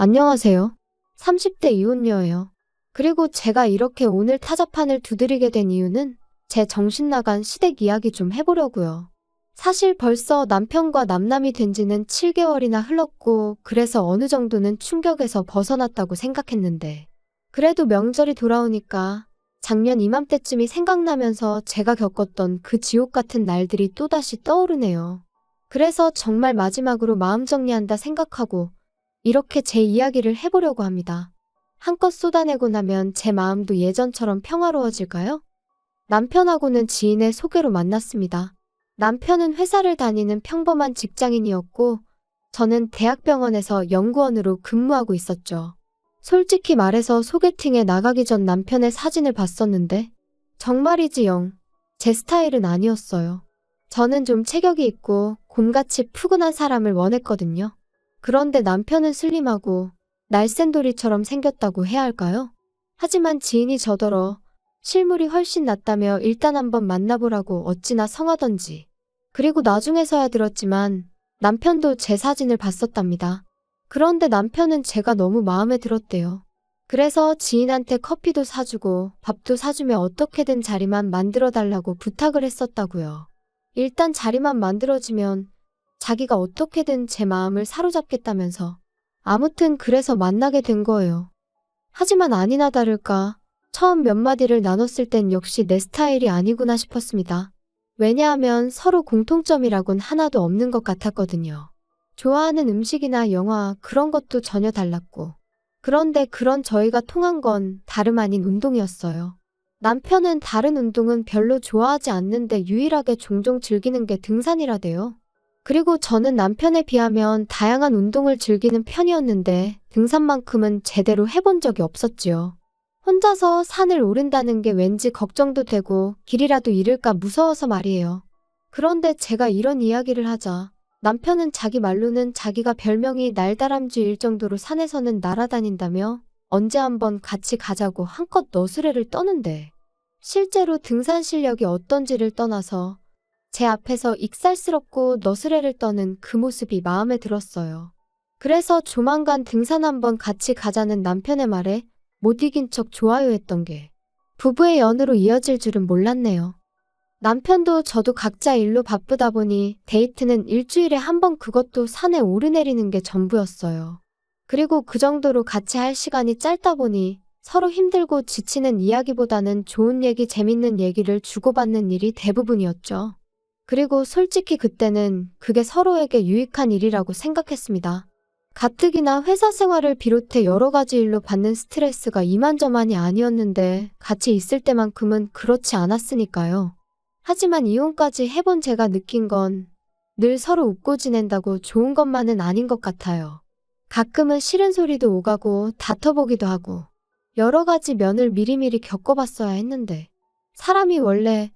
안녕하세요. 30대 이혼녀예요. 그리고 제가 이렇게 오늘 타자판을 두드리게 된 이유는 제 정신 나간 시댁 이야기 좀 해보려고요. 사실 벌써 남편과 남남이 된 지는 7개월이나 흘렀고 그래서 어느 정도는 충격에서 벗어났다고 생각했는데 그래도 명절이 돌아오니까 작년 이맘때쯤이 생각나면서 제가 겪었던 그 지옥 같은 날들이 또다시 떠오르네요. 그래서 정말 마지막으로 마음 정리한다 생각하고 이렇게 제 이야기를 해보려고 합니다. 한껏 쏟아내고 나면 제 마음도 예전처럼 평화로워질까요? 남편하고는 지인의 소개로 만났습니다. 남편은 회사를 다니는 평범한 직장인이었고 저는 대학병원에서 연구원으로 근무하고 있었죠. 솔직히 말해서 소개팅에 나가기 전 남편의 사진을 봤었는데 정말이지 영 제 스타일은 아니었어요. 저는 좀 체격이 있고 곰같이 푸근한 사람을 원했거든요. 그런데 남편은 슬림하고 날쌘돌이처럼 생겼다고 해야 할까요? 하지만 지인이 저더러 실물이 훨씬 낫다며 일단 한번 만나보라고 어찌나 성하던지. 그리고 나중에서야 들었지만 남편도 제 사진을 봤었답니다. 그런데 남편은 제가 너무 마음에 들었대요. 그래서 지인한테 커피도 사주고 밥도 사주며 어떻게든 자리만 만들어달라고 부탁을 했었다고요. 일단 자리만 만들어지면 자기가 어떻게든 제 마음을 사로잡겠다면서. 아무튼 그래서 만나게 된 거예요. 하지만 아니나 다를까 처음 몇 마디를 나눴을 땐 역시 내 스타일이 아니구나 싶었습니다. 왜냐하면 서로 공통점이라곤 하나도 없는 것 같았거든요. 좋아하는 음식이나 영화 그런 것도 전혀 달랐고. 그런데 그런 저희가 통한 건 다름 아닌 운동이었어요. 남편은 다른 운동은 별로 좋아하지 않는데 유일하게 종종 즐기는 게 등산이라대요. 그리고 저는 남편에 비하면 다양한 운동을 즐기는 편이었는데 등산만큼은 제대로 해본 적이 없었지요. 혼자서 산을 오른다는 게 왠지 걱정도 되고 길이라도 잃을까 무서워서 말이에요. 그런데 제가 이런 이야기를 하자 남편은 자기 말로는 자기가 별명이 날다람쥐일 정도로 산에서는 날아다닌다며 언제 한번 같이 가자고 한껏 너스레를 떠는데 실제로 등산 실력이 어떤지를 떠나서 제 앞에서 익살스럽고 너스레를 떠는 그 모습이 마음에 들었어요. 그래서 조만간 등산 한번 같이 가자는 남편의 말에 못 이긴 척 좋아요 했던 게 부부의 연으로 이어질 줄은 몰랐네요. 남편도 저도 각자 일로 바쁘다 보니 데이트는 일주일에 한 번 그것도 산에 오르내리는 게 전부였어요. 그리고 그 정도로 같이 할 시간이 짧다 보니 서로 힘들고 지치는 이야기보다는 좋은 얘기, 재밌는 얘기를 주고받는 일이 대부분이었죠. 그리고 솔직히 그때는 그게 서로에게 유익한 일이라고 생각했습니다. 가뜩이나 회사 생활을 비롯해 여러 가지 일로 받는 스트레스가 이만저만이 아니었는데 같이 있을 때만큼은 그렇지 않았으니까요. 하지만 이혼까지 해본 제가 느낀 건 늘 서로 웃고 지낸다고 좋은 것만은 아닌 것 같아요. 가끔은 싫은 소리도 오가고 다퉈보기도 하고 여러 가지 면을 미리미리 겪어봤어야 했는데 사람이 원래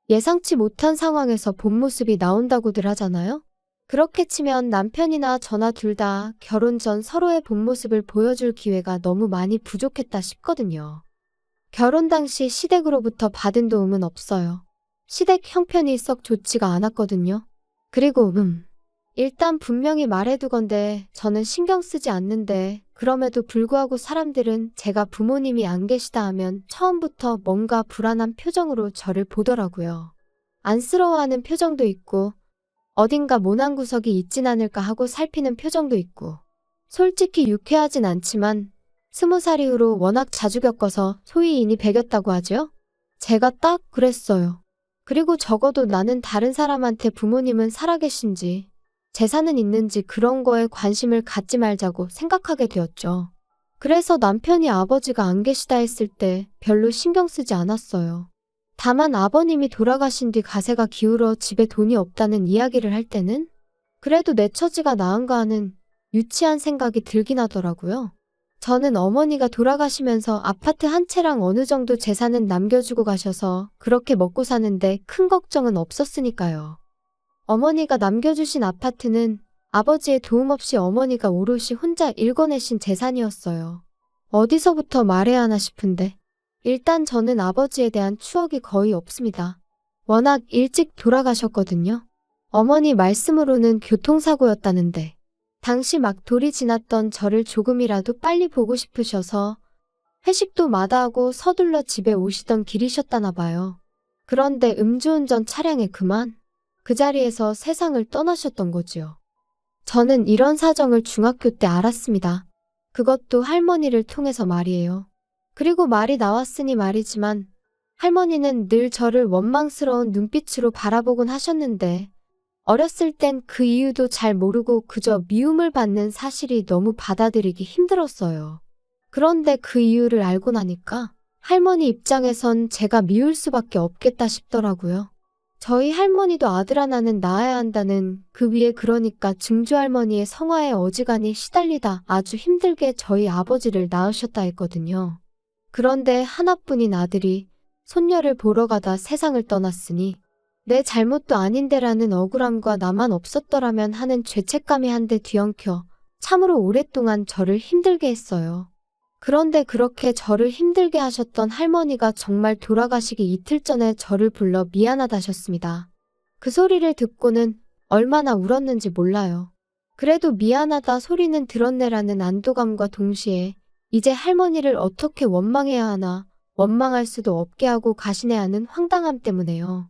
예상치 못한 상황에서 본 모습이 나온다고들 하잖아요? 그렇게 치면 남편이나 저나 둘 다 결혼 전 서로의 본 모습을 보여줄 기회가 너무 많이 부족했다 싶거든요. 결혼 당시 시댁으로부터 받은 도움은 없어요. 시댁 형편이 썩 좋지가 않았거든요. 그리고 일단 분명히 말해두건데 저는 신경 쓰지 않는데 그럼에도 불구하고 사람들은 제가 부모님이 안 계시다 하면 처음부터 뭔가 불안한 표정으로 저를 보더라고요. 안쓰러워하는 표정도 있고 어딘가 모난 구석이 있진 않을까 하고 살피는 표정도 있고 솔직히 유쾌하진 않지만 20살 이후로 워낙 자주 겪어서 소위 인이 배겼다고 하죠? 제가 딱 그랬어요. 그리고 적어도 나는 다른 사람한테 부모님은 살아계신지 재산은 있는지 그런 거에 관심을 갖지 말자고 생각하게 되었죠. 그래서 남편이 아버지가 안 계시다 했을 때 별로 신경 쓰지 않았어요. 다만 아버님이 돌아가신 뒤 가세가 기울어 집에 돈이 없다는 이야기를 할 때는 그래도 내 처지가 나은가 하는 유치한 생각이 들긴 하더라고요. 저는 어머니가 돌아가시면서 아파트 한 채랑 어느 정도 재산은 남겨주고 가셔서 그렇게 먹고 사는데 큰 걱정은 없었으니까요. 어머니가 남겨주신 아파트는 아버지의 도움 없이 어머니가 오롯이 혼자 일궈내신 재산이었어요. 어디서부터 말해야 하나 싶은데 일단 저는 아버지에 대한 추억이 거의 없습니다. 워낙 일찍 돌아가셨거든요. 어머니 말씀으로는 교통사고였다는데 당시 막 돌이 지났던 저를 조금이라도 빨리 보고 싶으셔서 회식도 마다하고 서둘러 집에 오시던 길이셨다나 봐요. 그런데 음주운전 차량에 그만 그 자리에서 세상을 떠나셨던 거지요. 저는 이런 사정을 중학교 때 알았습니다. 그것도 할머니를 통해서 말이에요. 그리고 말이 나왔으니 말이지만 할머니는 늘 저를 원망스러운 눈빛으로 바라보곤 하셨는데 어렸을 땐 그 이유도 잘 모르고 그저 미움을 받는 사실이 너무 받아들이기 힘들었어요. 그런데 그 이유를 알고 나니까 할머니 입장에선 제가 미울 수밖에 없겠다 싶더라고요. 저희 할머니도 아들 하나는 낳아야 한다는 그 위에 그러니까 증조할머니의 성화에 어지간히 시달리다 아주 힘들게 저희 아버지를 낳으셨다 했거든요. 그런데 하나뿐인 아들이 손녀를 보러 가다 세상을 떠났으니 내 잘못도 아닌데라는 억울함과 나만 없었더라면 하는 죄책감이 한데 뒤엉켜 참으로 오랫동안 저를 힘들게 했어요. 그런데 그렇게 저를 힘들게 하셨던 할머니가 정말 돌아가시기 이틀 전에 저를 불러 미안하다셨습니다. 그 소리를 듣고는 얼마나 울었는지 몰라요. 그래도 미안하다 소리는 들었네라는 안도감과 동시에 이제 할머니를 어떻게 원망해야 하나, 원망할 수도 없게 하고 가시네 하는 황당함 때문에요.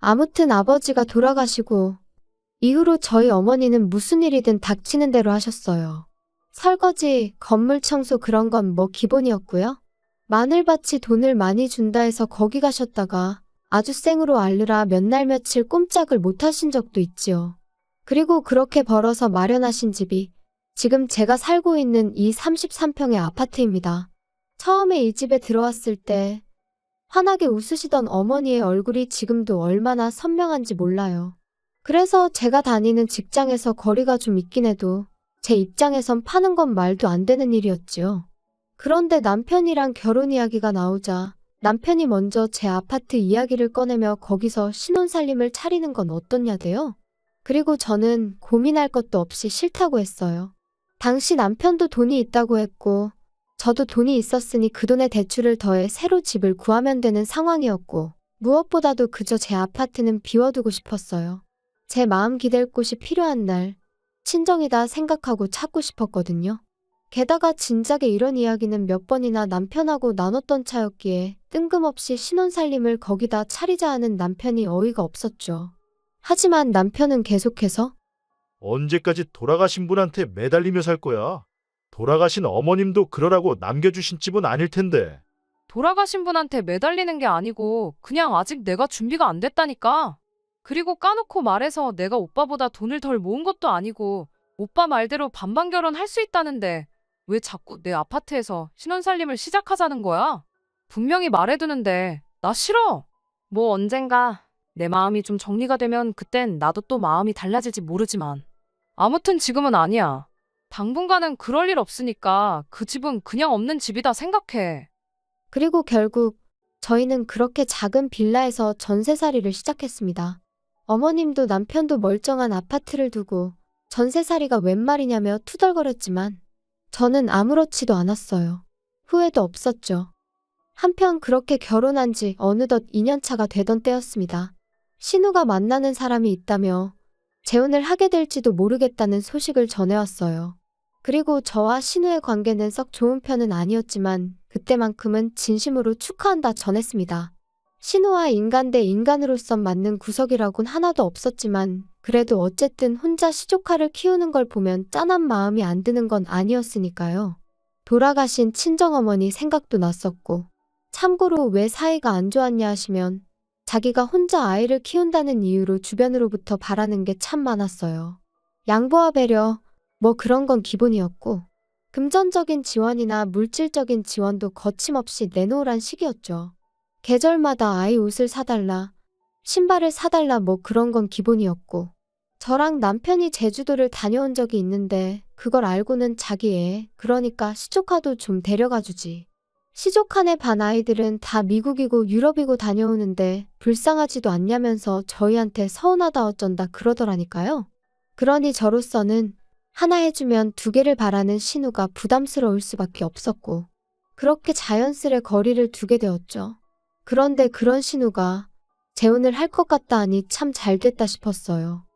아무튼 아버지가 돌아가시고 이후로 저희 어머니는 무슨 일이든 닥치는 대로 하셨어요. 설거지, 건물 청소 그런 건 뭐 기본이었고요. 마늘밭이 돈을 많이 준다 해서 거기 가셨다가 아주 생으로 앓느라 몇 날 며칠 꼼짝을 못 하신 적도 있지요. 그리고 그렇게 벌어서 마련하신 집이 지금 제가 살고 있는 이 33평의 아파트입니다. 처음에 이 집에 들어왔을 때 환하게 웃으시던 어머니의 얼굴이 지금도 얼마나 선명한지 몰라요. 그래서 제가 다니는 직장에서 거리가 좀 있긴 해도 제 입장에선 파는 건 말도 안 되는 일이었지요. 그런데 남편이랑 결혼 이야기가 나오자 남편이 먼저 제 아파트 이야기를 꺼내며 거기서 신혼살림을 차리는 건 어떻냐대요. 그리고 저는 고민할 것도 없이 싫다고 했어요. 당시 남편도 돈이 있다고 했고 저도 돈이 있었으니 그 돈에 대출을 더해 새로 집을 구하면 되는 상황이었고 무엇보다도 그저 제 아파트는 비워두고 싶었어요. 제 마음 기댈 곳이 필요한 날 친정이다 생각하고 찾고 싶었거든요. 게다가 진작에 이런 이야기는 몇 번이나 남편하고 나눴던 차였기에 뜬금없이 신혼살림을 거기다 차리자 하는 남편이 어이가 없었죠. 하지만 남편은 계속해서 언제까지 돌아가신 분한테 매달리며 살 거야? 돌아가신 어머님도 그러라고 남겨주신 집은 아닐 텐데. 돌아가신 분한테 매달리는 게 아니고 그냥 아직 내가 준비가 안 됐다니까. 그리고 까놓고 말해서 내가 오빠보다 돈을 덜 모은 것도 아니고 오빠 말대로 반반 결혼할 수 있다는데 왜 자꾸 내 아파트에서 신혼살림을 시작하자는 거야? 분명히 말해두는데 나 싫어. 뭐 언젠가 내 마음이 좀 정리가 되면 그땐 나도 또 마음이 달라질지 모르지만 아무튼 지금은 아니야. 당분간은 그럴 일 없으니까 그 집은 그냥 없는 집이다 생각해. 그리고 결국 저희는 그렇게 작은 빌라에서 전세살이를 시작했습니다. 어머님도 남편도 멀쩡한 아파트를 두고 전세살이가 웬 말이냐며 투덜거렸지만 저는 아무렇지도 않았어요. 후회도 없었죠. 한편 그렇게 결혼한 지 어느덧 2년차가 되던 때였습니다. 신우가 만나는 사람이 있다며 재혼을 하게 될지도 모르겠다는 소식을 전해왔어요. 그리고 저와 신우의 관계는 썩 좋은 편은 아니었지만 그때만큼은 진심으로 축하한다 전했습니다. 신우와 인간 대 인간으로선 맞는 구석이라곤 하나도 없었지만 그래도 어쨌든 혼자 시조카를 키우는 걸 보면 짠한 마음이 안 드는 건 아니었으니까요. 돌아가신 친정어머니 생각도 났었고 참고로 왜 사이가 안 좋았냐 하시면 자기가 혼자 아이를 키운다는 이유로 주변으로부터 바라는 게 참 많았어요. 양보와 배려, 뭐 그런 건 기본이었고 금전적인 지원이나 물질적인 지원도 거침없이 내놓으란 식이었죠. 계절마다 아이 옷을 사달라, 신발을 사달라 뭐 그런 건 기본이었고 저랑 남편이 제주도를 다녀온 적이 있는데 그걸 알고는 자기 애, 그러니까 시조카도 좀 데려가 주지. 시조카네 반 아이들은 다 미국이고 유럽이고 다녀오는데 불쌍하지도 않냐면서 저희한테 서운하다 어쩐다 그러더라니까요. 그러니 저로서는 하나 해주면 두 개를 바라는 신우가 부담스러울 수밖에 없었고 그렇게 자연스레 거리를 두게 되었죠. 그런데 그런 신우가 재혼을 할 것 같다 하니 참 잘됐다 싶었어요.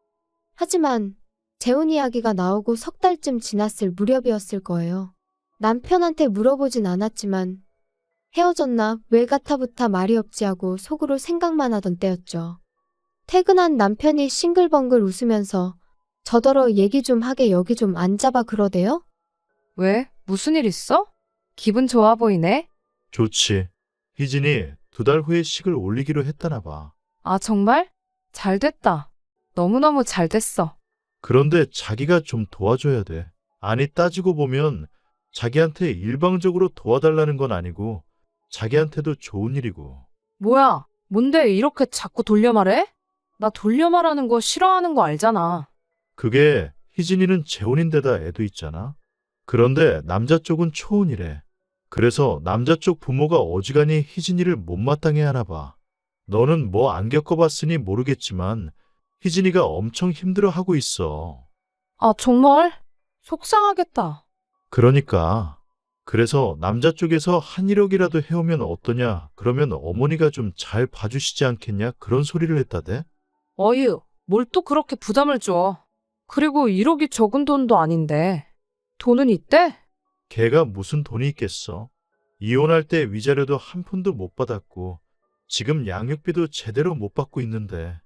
하지만 재혼 이야기가 나오고 석 달쯤 지났을 무렵이었을 거예요. 남편한테 물어보진 않았지만 헤어졌나 왜 가타부타 말이 없지 하고 속으로 생각만 하던 때였죠. 퇴근한 남편이 싱글벙글 웃으면서 저더러 얘기 좀 하게 여기 좀 앉아봐 그러대요? 왜? 무슨 일 있어? 기분 좋아 보이네? 좋지. 희진이 2달 후에 식을 올리기로 했다나 봐. 아, 정말? 잘 됐다. 너무너무 잘 됐어. 그런데 자기가 좀 도와줘야 돼. 아니, 따지고 보면 자기한테 일방적으로 도와달라는 건 아니고 자기한테도 좋은 일이고. 뭐야? 뭔데 이렇게 자꾸 돌려 말해? 나 돌려 말하는 거 싫어하는 거 알잖아. 그게 희진이는 재혼인데다 애도 있잖아. 그런데 남자 쪽은 초혼이래. 그래서 남자 쪽 부모가 어지간히 희진이를 못마땅해 하나 봐. 너는 뭐 안 겪어봤으니 모르겠지만 희진이가 엄청 힘들어하고 있어. 아, 정말? 속상하겠다. 그러니까. 그래서 남자 쪽에서 한 1억이라도 해오면 어떠냐? 그러면 어머니가 좀 잘 봐주시지 않겠냐? 그런 소리를 했다대. 어휴, 뭘 또 그렇게 부담을 줘. 그리고 1억이 적은 돈도 아닌데. 돈은 있대? 걔가 무슨 돈이 있겠어? 이혼할 때 위자료도 한 푼도 못 받았고 지금 양육비도 제대로 못 받고 있는데.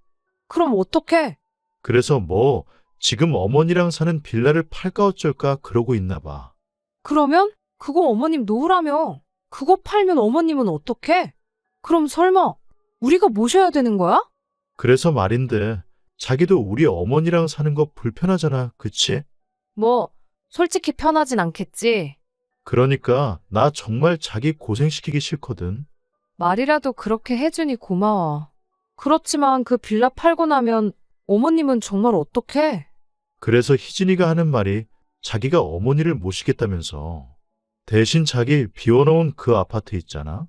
그럼 어떡해? 그래서 뭐 지금 어머니랑 사는 빌라를 팔까 어쩔까 그러고 있나 봐. 그러면? 그거 어머님 놓으라며. 그거 팔면 어머님은 어떡해? 그럼 설마 우리가 모셔야 되는 거야? 그래서 말인데 자기도 우리 어머니랑 사는 거 불편하잖아. 그치? 뭐, 솔직히 편하진 않겠지. 그러니까 나 정말 자기 고생시키기 싫거든. 말이라도 그렇게 해주니 고마워. 그렇지만 그 빌라 팔고 나면 어머님은 정말 어떡해? 그래서 희진이가 하는 말이 자기가 어머니를 모시겠다면서. 대신 자기 비워놓은 그 아파트 있잖아.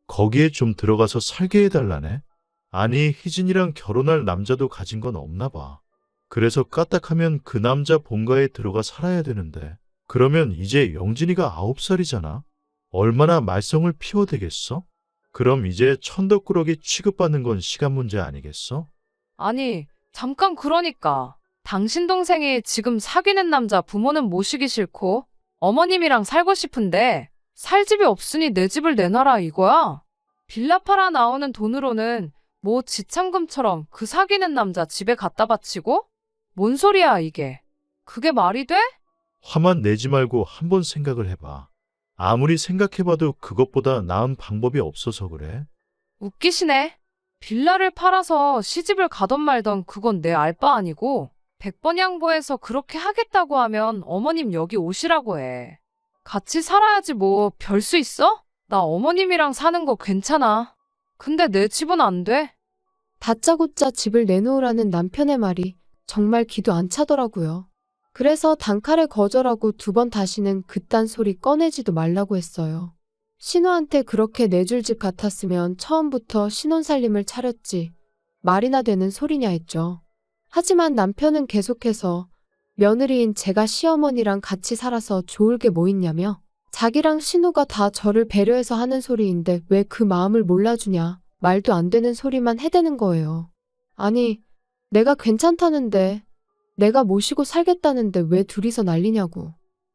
거기에 좀 들어가서 살게 해달라네. 아니, 희진이랑 결혼할 남자도 가진 건 없나 봐. 그래서 까딱하면 그 남자 본가에 들어가 살아야 되는데. 그러면 이제 영진이가 9살이잖아. 얼마나 말썽을 피워대겠어? 그럼 이제 천덕꾸러기 취급받는 건 시간 문제 아니겠어? 아니, 잠깐 그러니까. 당신 동생이 지금 사귀는 남자 부모는 모시기 싫고 어머님이랑 살고 싶은데 살 집이 없으니 내 집을 내놔라 이거야? 빌라 팔아 나오는 돈으로는 뭐 지참금처럼 그 사귀는 남자 집에 갖다 바치고? 뭔 소리야 이게? 그게 말이 돼? 화만 내지 말고 한번 생각을 해봐. 아무리 생각해봐도 그것보다 나은 방법이 없어서 그래. 웃기시네. 빌라를 팔아서 시집을 가던 말던 그건 내 알 바 아니고 100번 양보해서 그렇게 하겠다고 하면 어머님 여기 오시라고 해. 같이 살아야지 뭐 별 수 있어? 나 어머님이랑 사는 거 괜찮아. 근데 내 집은 안 돼. 다짜고짜 집을 내놓으라는 남편의 말이 정말 기도 안 차더라고요. 그래서 단칼에 거절하고 2번 다시는 그딴 소리 꺼내지도 말라고 했어요. 신우한테 그렇게 내줄 집 같았으면 처음부터 신혼살림을 차렸지. 말이나 되는 소리냐 했죠. 하지만 남편은 계속해서 며느리인 제가 시어머니랑 같이 살아서 좋을 게 뭐 있냐며 자기랑 신우가 다 저를 배려해서 하는 소리인데 왜 그 마음을 몰라주냐 말도 안 되는 소리만 해대는 거예요. 아니, 내가 괜찮다는데 내가 모시고 살겠다는데 왜 둘이서 난리냐고.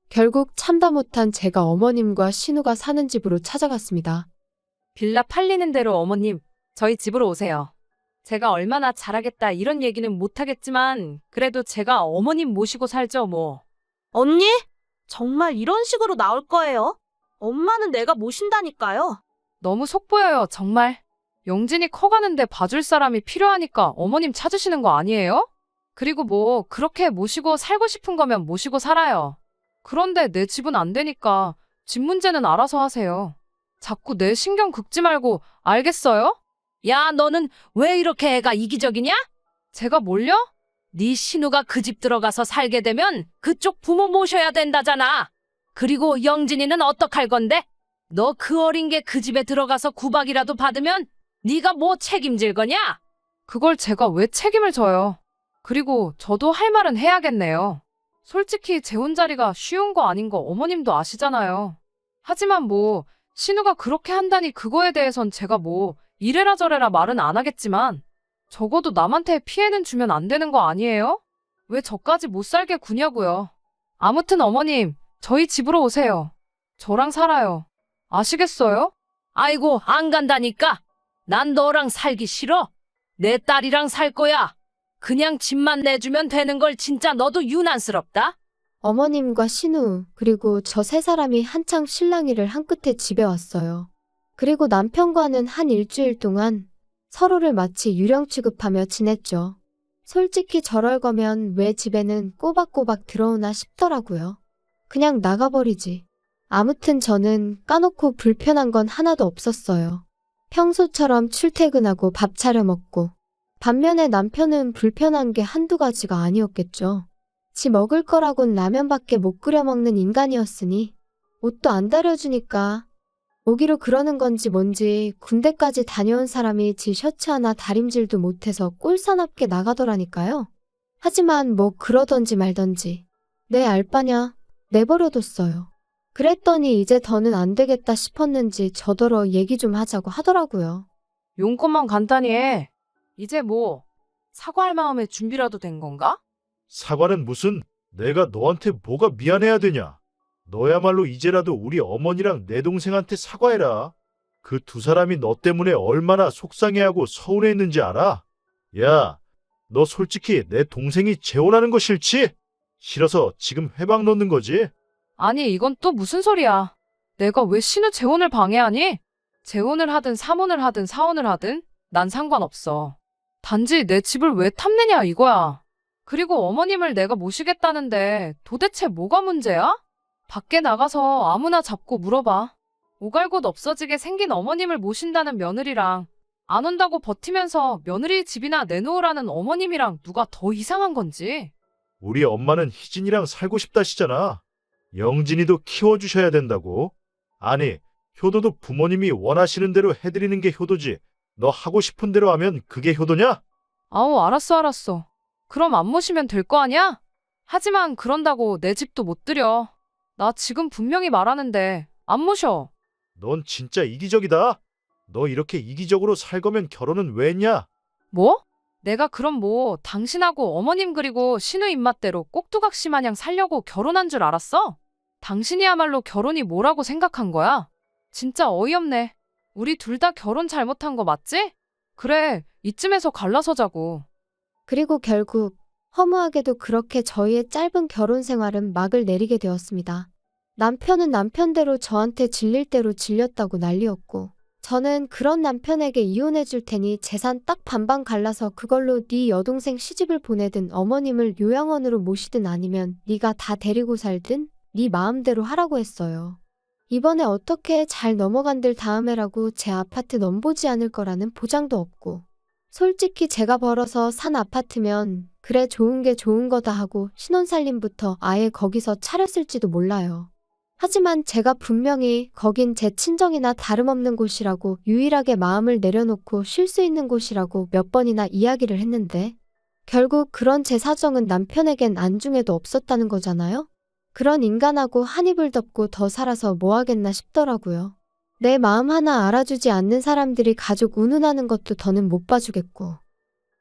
결국 참다 못한 제가 어머님과 신우가 사는 집으로 찾아갔습니다. 빌라 팔리는 대로 어머님, 저희 집으로 오세요. 제가 얼마나 잘하겠다 이런 얘기는 못하겠지만 그래도 제가 어머님 모시고 살죠 뭐. 언니? 정말 이런 식으로 나올 거예요? 엄마는 내가 모신다니까요. 너무 속보여요 정말. 영진이 커가는데 봐줄 사람이 필요하니까 어머님 찾으시는 거 아니에요? 그리고 뭐 그렇게 모시고 살고 싶은 거면 모시고 살아요. 그런데 내 집은 안 되니까 집 문제는 알아서 하세요. 자꾸 내 신경 긁지 말고 알겠어요? 야, 너는 왜 이렇게 애가 이기적이냐? 제가 뭘요? 네 신우가 그 집 들어가서 살게 되면 그쪽 부모 모셔야 된다잖아. 그리고 영진이는 어떡할 건데? 너 그 어린 게 그 집에 들어가서 구박이라도 받으면 네가 뭐 책임질 거냐? 그걸 제가 왜 책임을 져요? 그리고 저도 할 말은 해야겠네요. 솔직히 재혼 자리가 쉬운 거 아닌 거 어머님도 아시잖아요. 하지만 뭐 신우가 그렇게 한다니 그거에 대해선 제가 뭐 이래라 저래라 말은 안 하겠지만 적어도 남한테 피해는 주면 안 되는 거 아니에요? 왜 저까지 못 살게 구냐고요. 아무튼 어머님, 저희 집으로 오세요. 저랑 살아요. 아시겠어요? 아이고, 안 간다니까. 난 너랑 살기 싫어. 내 딸이랑 살 거야. 그냥 집만 내주면 되는 걸 진짜 너도 유난스럽다. 어머님과 신우, 그리고 저 세 사람이 한창 실랑이를 한 끝에 집에 왔어요. 그리고 남편과는 한 일주일 동안 서로를 마치 유령 취급하며 지냈죠. 솔직히 저럴 거면 왜 집에는 꼬박꼬박 들어오나 싶더라고요. 그냥 나가버리지. 아무튼 저는 까놓고 불편한 건 하나도 없었어요. 평소처럼 출퇴근하고 밥 차려 먹고. 반면에 남편은 불편한 게 한두 가지가 아니었겠죠. 지 먹을 거라곤 라면밖에 못 끓여 먹는 인간이었으니 옷도 안 다려주니까 오기로 그러는 건지 뭔지 군대까지 다녀온 사람이 지 셔츠 하나 다림질도 못해서 꼴사납게 나가더라니까요. 하지만 뭐 그러던지 말던지 내 알바냐 내버려뒀어요. 그랬더니 이제 더는 안 되겠다 싶었는지 저더러 얘기 좀 하자고 하더라고요. 용건만 간단히 해. 이제 뭐 사과할 마음의 준비라도 된 건가? 사과는 무슨, 내가 너한테 뭐가 미안해야 되냐? 너야말로 이제라도 우리 어머니랑 내 동생한테 사과해라. 그 두 사람이 너 때문에 얼마나 속상해하고 서운해했는지 알아? 야, 너 솔직히 내 동생이 재혼하는 거 싫지? 싫어서 지금 회방 놓는 거지? 아니, 이건 또 무슨 소리야. 내가 왜 신우 재혼을 방해하니? 재혼을 하든 삼혼을 하든 사혼을 하든 난 상관없어. 단지 내 집을 왜 탐내냐 이거야. 그리고 어머님을 내가 모시겠다는데 도대체 뭐가 문제야? 밖에 나가서 아무나 잡고 물어봐. 오갈 곳 없어지게 생긴 어머님을 모신다는 며느리랑 안 온다고 버티면서 며느리 집이나 내놓으라는 어머님이랑 누가 더 이상한 건지. 우리 엄마는 희진이랑 살고 싶다시잖아. 영진이도 키워주셔야 된다고. 아니, 효도도 부모님이 원하시는 대로 해드리는 게 효도지. 너 하고 싶은 대로 하면 그게 효도냐? 아우, 알았어. 그럼 안 모시면 될 거 아니야? 하지만 그런다고 내 집도 못 들여. 나 지금 분명히 말하는데 안 모셔. 넌 진짜 이기적이다. 너 이렇게 이기적으로 살 거면 결혼은 왜 했냐? 뭐? 내가 그럼 뭐 당신하고 어머님 그리고 신우 입맛대로 꼭두각시 마냥 살려고 결혼한 줄 알았어? 당신이야말로 결혼이 뭐라고 생각한 거야? 진짜 어이없네. 우리 둘 다 결혼 잘못한 거 맞지? 그래, 이쯤에서 갈라서자고. 그리고 결국 허무하게도 그렇게 저희의 짧은 결혼 생활은 막을 내리게 되었습니다. 남편은 남편대로 저한테 질릴 대로 질렸다고 난리였고 저는 그런 남편에게 이혼해 줄 테니 재산 딱 반반 갈라서 그걸로 네 여동생 시집을 보내든 어머님을 요양원으로 모시든 아니면 네가 다 데리고 살든 네 마음대로 하라고 했어요. 이번에 어떻게 잘 넘어간들 다음에라고 제 아파트 넘보지 않을 거라는 보장도 없고 솔직히 제가 벌어서 산 아파트면 그래 좋은 게 좋은 거다 하고 신혼살림부터 아예 거기서 차렸을지도 몰라요. 하지만 제가 분명히 거긴 제 친정이나 다름없는 곳이라고 유일하게 마음을 내려놓고 쉴 수 있는 곳이라고 몇 번이나 이야기를 했는데 결국 그런 제 사정은 남편에겐 안중에도 없었다는 거잖아요. 그런 인간하고 한 입을 덮고 더 살아서 뭐 하겠나 싶더라고요. 내 마음 하나 알아주지 않는 사람들이 가족 운운하는 것도 더는 못 봐주겠고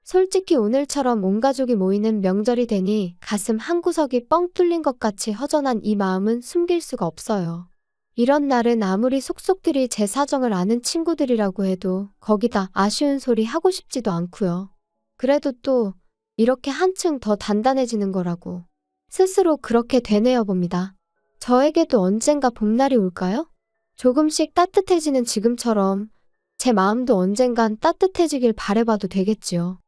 솔직히 오늘처럼 온 가족이 모이는 명절이 되니 가슴 한구석이 뻥 뚫린 것 같이 허전한 이 마음은 숨길 수가 없어요. 이런 날은 아무리 속속들이 제 사정을 아는 친구들이라고 해도 거기다 아쉬운 소리 하고 싶지도 않고요. 그래도 또 이렇게 한층 더 단단해지는 거라고 스스로 그렇게 되뇌어 봅니다. 저에게도 언젠가 봄날이 올까요? 조금씩 따뜻해지는 지금처럼 제 마음도 언젠간 따뜻해지길 바라봐도 되겠지요.